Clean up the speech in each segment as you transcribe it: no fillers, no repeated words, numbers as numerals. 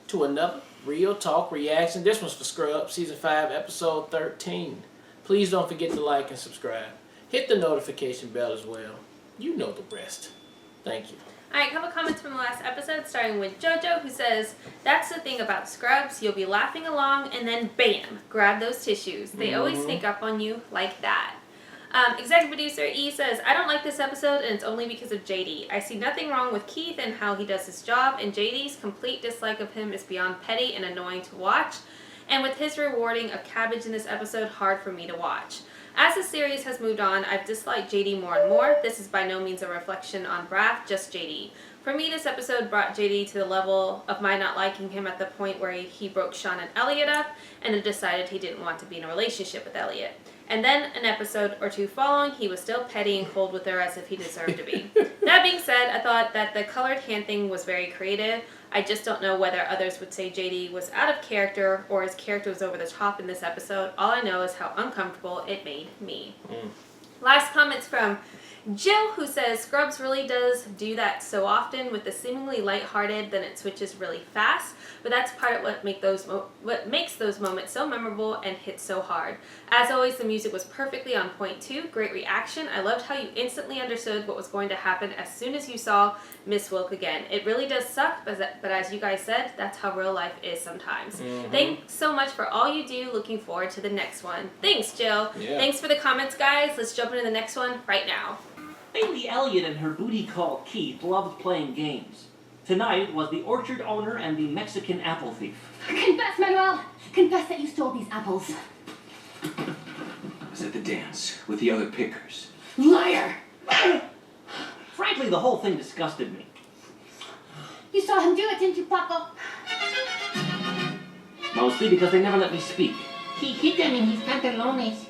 to another Real Talk Reaction. This one's for Scrubs, Season 5, Episode 13. Please don't forget to like and subscribe. Hit the notification bell as well. You know the rest. Thank you. Alright, a couple comments from the last episode, starting with JoJo, who says, "That's the thing about Scrubs, you'll be laughing along and then bam, grab those tissues. They always sneak up on you like that." Executive producer E says, "I don't like this episode and it's only because of JD. I see nothing wrong with Keith and how he does his job, and JD's complete dislike of him is beyond petty and annoying to watch. And with his rewarding of cabbage in this episode, hard for me to watch. As the series has moved on, I've disliked JD more and more. This is by no means a reflection on Braff, just JD. For me, this episode brought JD to the level of my not liking him at the point where he broke Sean and Elliot up and then decided he didn't want to be in a relationship with Elliot. And then an episode or two following, he was still petty and cold with her as if he deserved to be. That being said, I thought that the colored hand thing was very creative. I just don't know whether others would say JD was out of character or his character was over the top in this episode. All I know is how uncomfortable it made me." Last comments from Jill, who says, "Scrubs really does do that so often with the seemingly lighthearted, then it switches really fast. But that's part of what makes those moments so memorable and hit so hard. As always, the music was perfectly on point too. Great reaction. I loved how you instantly understood what was going to happen as soon as you saw Miss Wilk again. It really does suck, but as you guys said, that's how real life is sometimes. Thanks so much for all you do. Looking forward to the next one." Thanks, Jill. Yeah. Thanks for the comments, guys. Let's jump into the next one right now. Bailey Elliott and her booty call Keith loved playing games. Tonight was the orchard owner and the Mexican apple thief. Confess, Manuel! Confess that you stole these apples. I was at the dance with the other pickers. Liar! Frankly, the whole thing disgusted me. You saw him do it, didn't you, Paco? Mostly because they never let me speak. He hid them in his pantalones.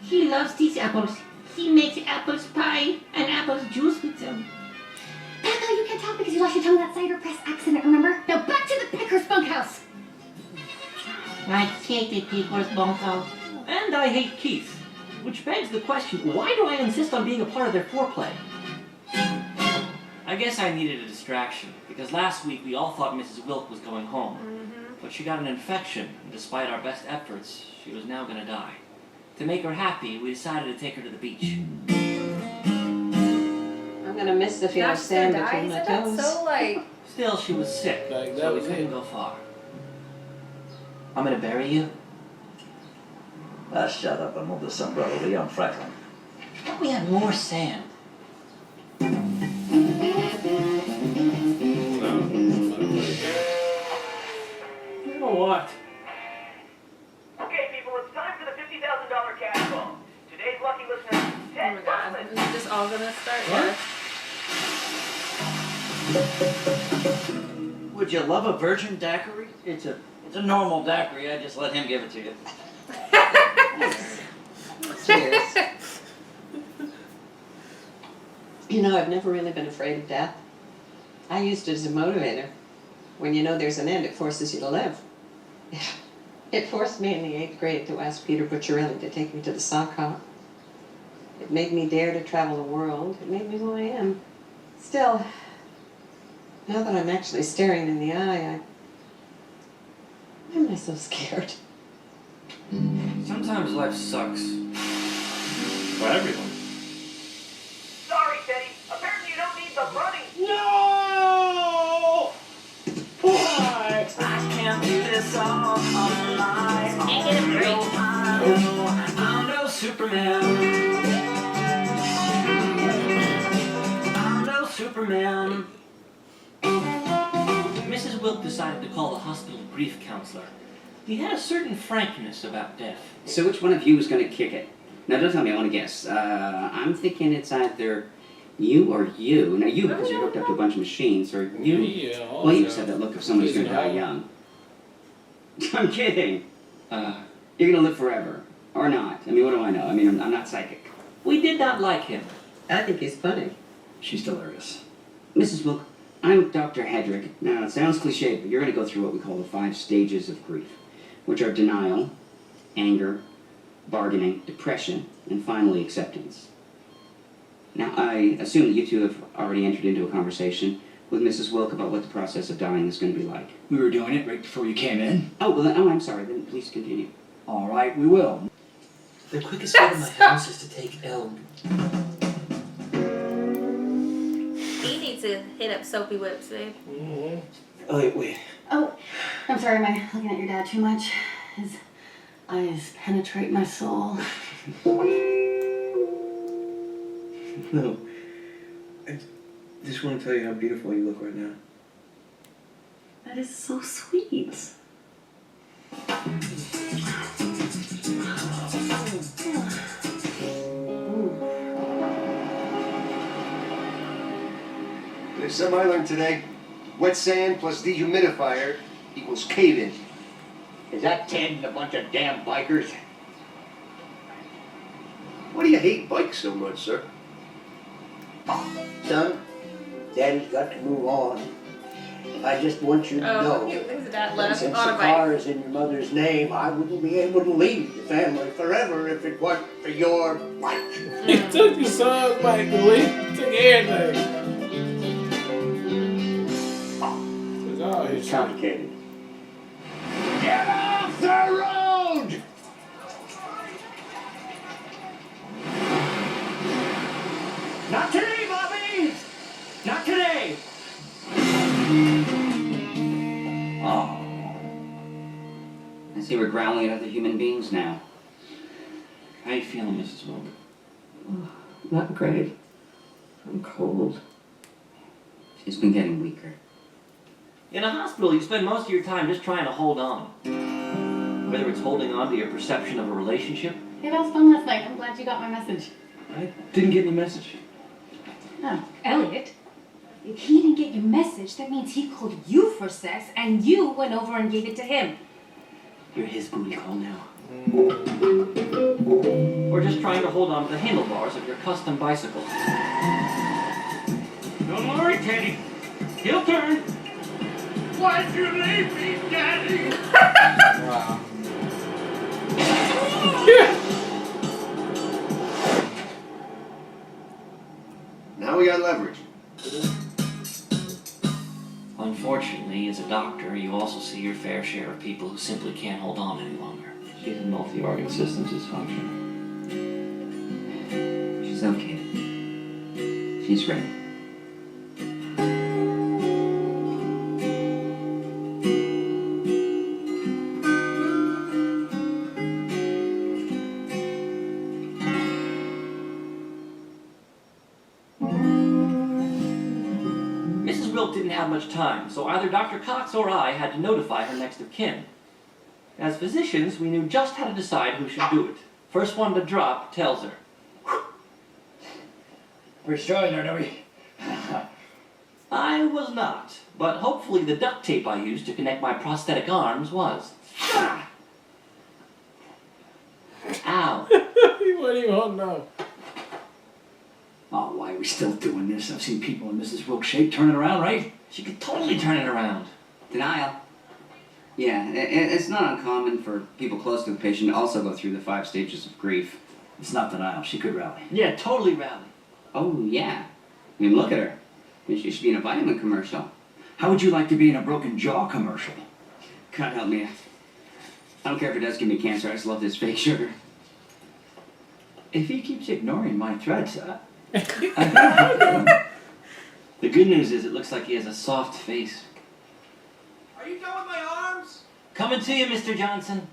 He loves these apples. He makes apples pie and apple juice with them. Paco, you can't talk because you lost your tongue in that cider press accident, remember? Now back to the Pickers bunkhouse! I hate the people's bunkhouse. And I hate Keith. Which begs the question, why do I insist on being a part of their foreplay? I guess I needed a distraction, because last week we all thought Mrs. Wilk was going home. But she got an infection, and despite our best efforts, she was now going to die. To make her happy, we decided to take her to the beach. I'm gonna miss the feel of sand between my toes. That's so like... Still, she was sick, Like, that so we was couldn't it. go far. I'm going to bury you. Shut up and move the sombrero, Leon Franklin. Thought we had more sand. You know what? Okay, people, it's time for the $50,000 cash call. Today's lucky listener, Oh Ted my god, Buckland. is this all gonna start? Yeah. Would you love a virgin daiquiri? It's a normal daiquiri. I just let him give it to you. Cheers. You know, I've never really been afraid of death. I used it as a motivator. When you know there's an end, it forces you to live. It forced me in the 8th grade to ask Peter Bucciarelli to take me to the sock hop. It made me dare to travel the world. It made me who I am. Still, now that I'm actually staring in the eye, why am I so scared? Sometimes life sucks. For everyone. Sorry, Teddy. Apparently you don't need the running. No! Why? I can't do this all on my own. Can't get a break. I'm no Superman. I'm no Superman. Mrs. Wilk decided to call the hospital grief counselor. He had a certain frankness about death. So which one of you is going to kick it? Now, don't tell me, I want to guess. I'm thinking it's either you or you. Now, you, because you're hooked up to a bunch of machines, or you... Yeah, Well, you just have that look of someone who's going to die young. I'm kidding. You're going to live forever. Or not. I mean, what do I know? I mean, I'm not psychic. We did not like him. I think he's funny. She's hilarious. Mrs. Wilk, I'm Dr. Hedrick. Now, it sounds cliche, but you're going to go through what we call the 5 stages of grief, which are denial, anger, bargaining, depression, and finally acceptance. Now, I assume that you two have already entered into a conversation with Mrs. Wilk about what the process of dying is going to be like. We were doing it right before you came in. Oh, well, I'm sorry. Then please continue. All right, we will. The quickest way to my house is to take Elm. He needs to hit up Soapy Whips, babe. Mm-hmm. Oh, wait. Oh, I'm sorry, am I looking at your dad too much? His eyes penetrate my soul. No. I just want to tell you how beautiful you look right now. That is so sweet. There's something I learned today. Wet sand plus dehumidifier equals cave-in. Is that Ted and a bunch of damn bikers? Why do you hate bikes so much, sir? Son, Daddy's got to move on. I just want you to know his dad that left since on the a bike. car is in your mother's name, I wouldn't be able to leave the family forever if it weren't for your bike. He took your son's bike away. He took everything. It's all his It's complicated. Get off the road! Not today, Bobby! Not today! Oh. I see we're growling at other human beings now. How you feeling, Mrs. Wilk? Not great. I'm cold. She's been getting weaker. In a hospital, you spend most of your time just trying to hold on. Whether it's holding on to your perception of a relationship. Hey, that was fun last night. I'm glad you got my message. I didn't get any message. Oh. Elliot, if he didn't get your message, that means he called you for sex and you went over and gave it to him. You're his booty call now. Or just trying to hold on to the handlebars of your custom bicycle. Don't worry, Teddy. He'll turn. Why'd you leave me, Daddy? Wow. Now we got leverage. Unfortunately, as a doctor, you also see your fair share of people who simply can't hold on any longer. She's a multi-organ systems dysfunction. She's okay. She's ready. Mrs. Wilk didn't have much time, so either Dr. Cox or I had to notify her next of kin. As physicians, we knew just how to decide who should do it. First one to drop tells her. We're showing her, Debbie. I was not, but hopefully the duct tape I used to connect my prosthetic arms was. Ow. He wasn't even holding on. Oh, why are we still doing this? I've seen people in Mrs. Wilk's shape turn it around, right? She could totally turn it around. Denial. Yeah, it's not uncommon for people close to the patient to also go through the 5 stages of grief. It's not denial. She could rally. Yeah, totally rally. Oh, yeah. I mean, look at her. I mean, she should be in a vitamin commercial. How would you like to be in a broken jaw commercial? God help me. I don't care if it does give me cancer. I just love this fake sugar. If he keeps ignoring my threats, The good news is it looks like he has a soft face. Are you done with my arms? Coming to you, Mr. Johnson.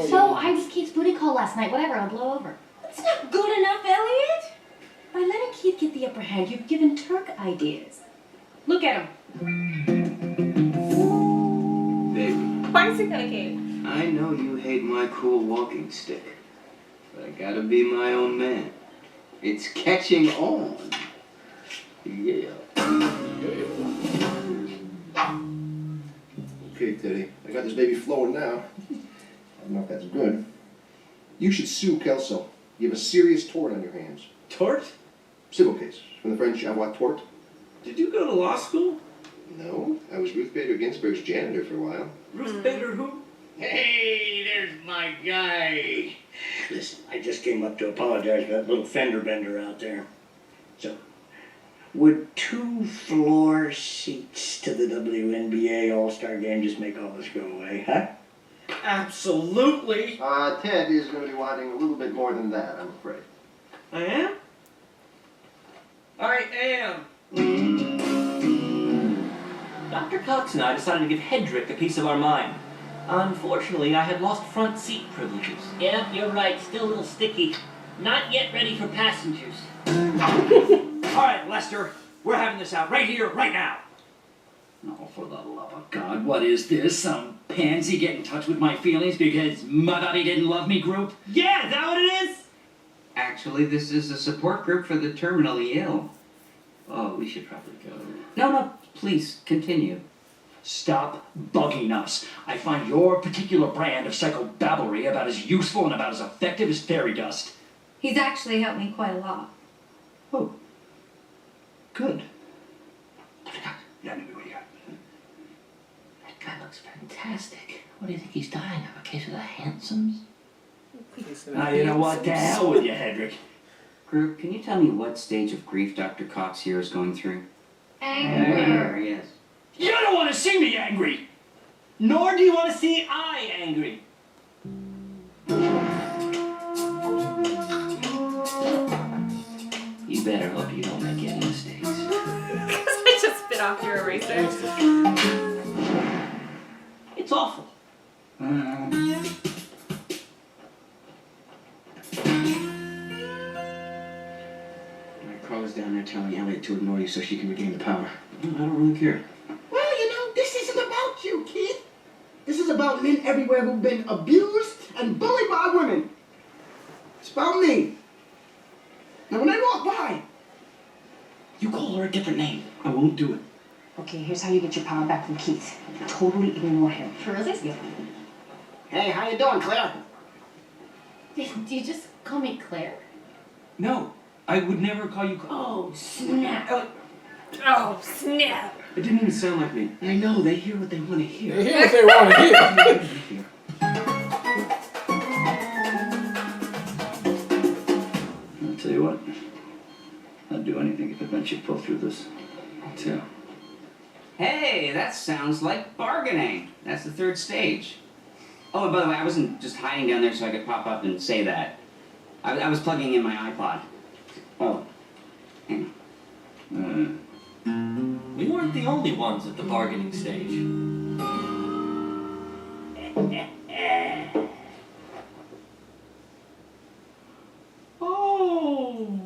So I was Keith's booty call last night. Whatever, I'll blow over. That's not good enough, Elliot. By letting Keith get the upper hand, you've given Turk ideas. Look at him. Baby, Why is he gonna cave? I know you hate my cool walking stick, but I gotta be my own man. It's catching on. Yeah. Okay, Teddy. I got this baby flowing now. I don't know if that's good. You should sue Kelso. You have a serious tort on your hands. Tort? Civil case. From the French avoir tort. Did you go to law school? No. I was Ruth Bader Ginsburg's janitor for a while. Ruth Bader who? Hey, there's my guy. Listen, I just came up to apologize for that little fender bender out there. So, Would 2 floor seats to the WNBA All-Star Game just make all this go away, huh? Absolutely. Ted is going to be wanting a little bit more than that, I'm afraid. I am? I am. Dr. Cox and I decided to give Hedrick a piece of our mind. Unfortunately, I had lost front seat privileges. Yeah, you're right. Still a little sticky. Not yet ready for passengers. All right, Lester, we're having this out right here, right now. Oh, for the love of God, what is this? Some pansy get in touch with my feelings because my buddy didn't love me group? Yeah, is that what it is? Actually, this is a support group for the terminally ill. Oh, we should probably go. No, please, continue. Stop bugging us. I find your particular brand of psychobabble about as useful and about as effective as fairy dust. He's actually helped me quite a lot. Oh. Good. Yeah, maybe what do you got? That guy looks fantastic. What do you think he's dying of? A case of the handsomes? You know what? The hell with you, Hedrick. Group, can you tell me what stage of grief Dr. Cox here is going through? Anger. Yes. You don't want to see me angry! Nor do you want to see I angry. You better hope you don't make any mistakes. I just spit off your eraser. It's awful. Carla's down there telling Elliot to ignore you so she can regain the power. I don't really care. Well, this isn't about you, kid. This is about men everywhere who've been abused and bullied by women. It's about me. Now, when they walk by, You call her a different name. I won't do it. Okay, here's how you get your power back from Keith. Totally ignore him. For real? Yeah. hey, how you doing, Claire? Did you just call me Claire? No, I would never call you. Oh, snap. Oh, snap. It didn't even sound like me. I know, they hear what they want to hear. They hear what they want to hear. I'll tell you what. I'd do anything if it meant you'd pull through this. Too. Hey, that sounds like bargaining. That's the 3rd stage. Oh, and by the way, I wasn't just hiding down there so I could pop up and say that. I was plugging in my iPod. Oh. Hang on. We weren't the only ones at the bargaining stage. Oh.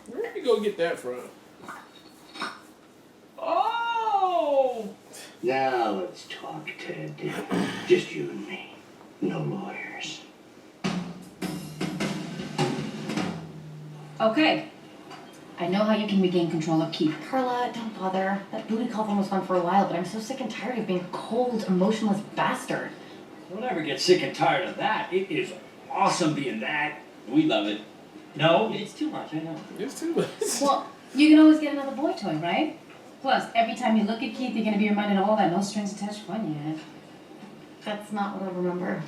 Where you go get that from? Oh! Now let's talk, Ted. Just you and me. No lawyers. Okay. I know how you can regain control of Keith. Carla, don't bother. That booty call thing was fun for a while, but I'm so sick and tired of being a cold, emotionless bastard. Don't ever get sick and tired of that. It is awesome being that. We love it. No? It's too much, I know. It's too much. Well, you can always get another boy toy, right? Plus, every time you look at Keith, you're gonna be reminded of all that no strings attached fun you had. That's not what I remember.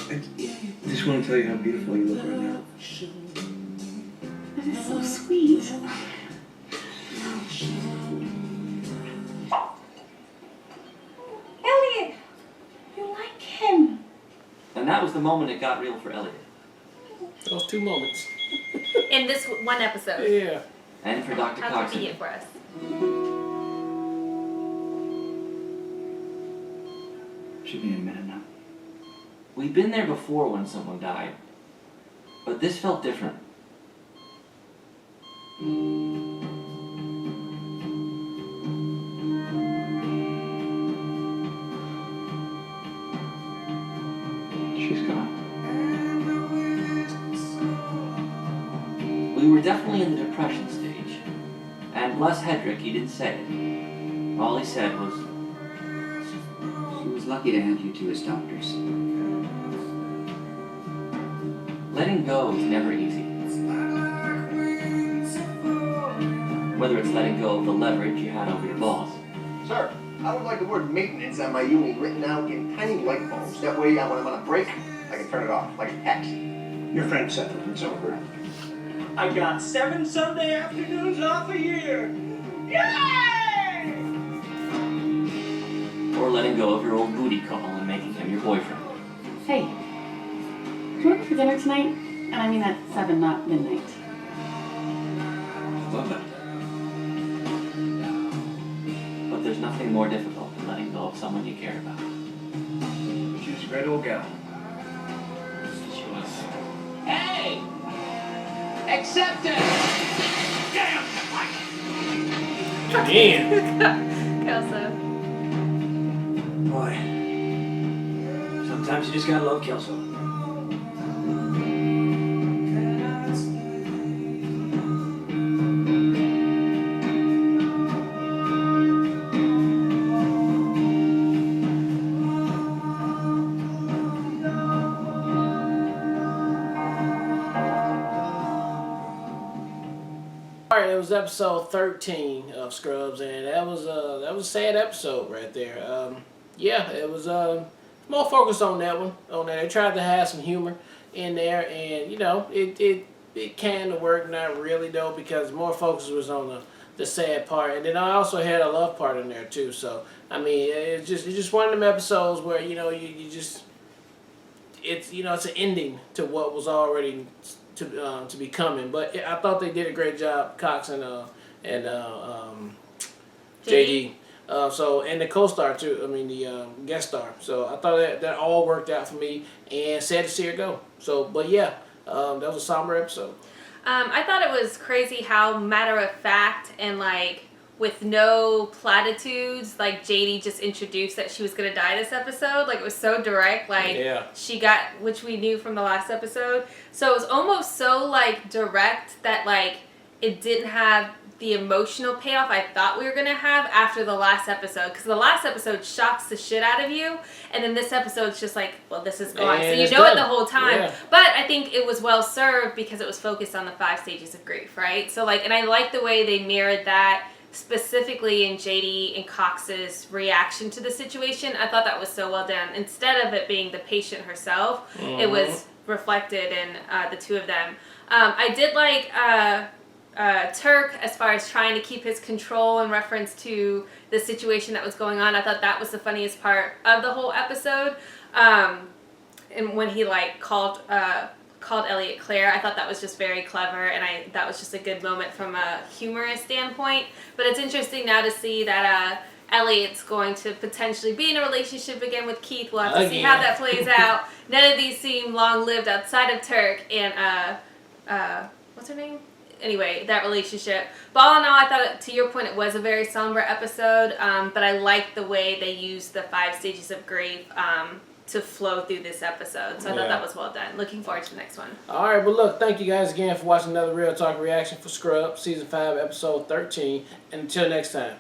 I just want to tell you how beautiful you look right now. That is so sweet. Elliot! You like him. And that was the moment it got real for Elliot. Those 2 moments. In this one episode. Yeah. And for Dr. How Cox. convenient for us. Should be in a minute now. We'd been there before when someone died. But this felt different. She's gone. We were definitely in the depression stage. And bless Hedrick, he didn't say it. All he said was, He was lucky to add you to his doctors. letting go is never easy. Whether it's letting go of the leverage you had over your boss. Sir, I would like the word maintenance on my unit written out in tiny light bulbs. That way, when I'm on a break, I I can turn it off, like a text. Your friend settled, it's over. I got 7 Sunday afternoons off a year. Yay! Or letting go of your old booty call and making him your boyfriend. Hey, can we go for dinner tonight? And I mean at 7, not midnight. Love that. But there's nothing more difficult than letting go of someone you care about. She's a great old gal. She was. Hey! Acceptance! Damn! Damn. Kelso. Boy. Sometimes you just gotta love Kelso. Alright, it was episode 13 of Scrubs, and that was a sad episode right there. Yeah, it was more focused on that one. They tried to have some humor in there, and you know, it kind of worked, not really though, because more focus was on the sad part, and then I also had a love part in there too. So I mean, it's just one of them episodes where you know you just it's an ending to what was already to be coming. But I thought they did a great job, Cox and JD. So and the co-star too. I mean the guest star. So I thought that all worked out for me, and sad to see her go. So, but yeah, that was a somber episode. I thought it was crazy how matter of fact and like with no platitudes, like JD just introduced that she was gonna die this episode. Like it was so direct. Like she got, which we knew from the last episode. So it was almost so like direct that like it didn't have the emotional payoff I thought we were gonna have after the last episode. Because the last episode shocks the shit out of you, and then this episode's just like, well, this is gone. So you know it the whole time. Yeah. But I think it was well served because it was focused on the 5 stages of grief, right? So like, and I like the way they mirrored that specifically in JD and Cox's reaction to the situation. I thought that was so well done. Instead of it being the patient herself, it was reflected in the two of them. I did like Turk as far as trying to keep his control in reference to the situation that was going on. I thought that was the funniest part of the whole episode. And when he like called Elliot Claire, I thought that was just very clever, and that was just a good moment from a humorous standpoint. But it's interesting now to see that Elliot's going to potentially be in a relationship again with Keith. We'll have to see how that plays out. None of these seem long-lived outside of Turk and what's her name? Anyway, that relationship. But all in all, I thought, to your point, it was a very somber episode, but I liked the way they used the 5 stages of grief to flow through this episode. So I thought that was well done. Looking forward to the next one. All right, well, look, thank you guys again for watching another Real Talk reaction for Scrubs, Season 5, Episode 13. And until next time.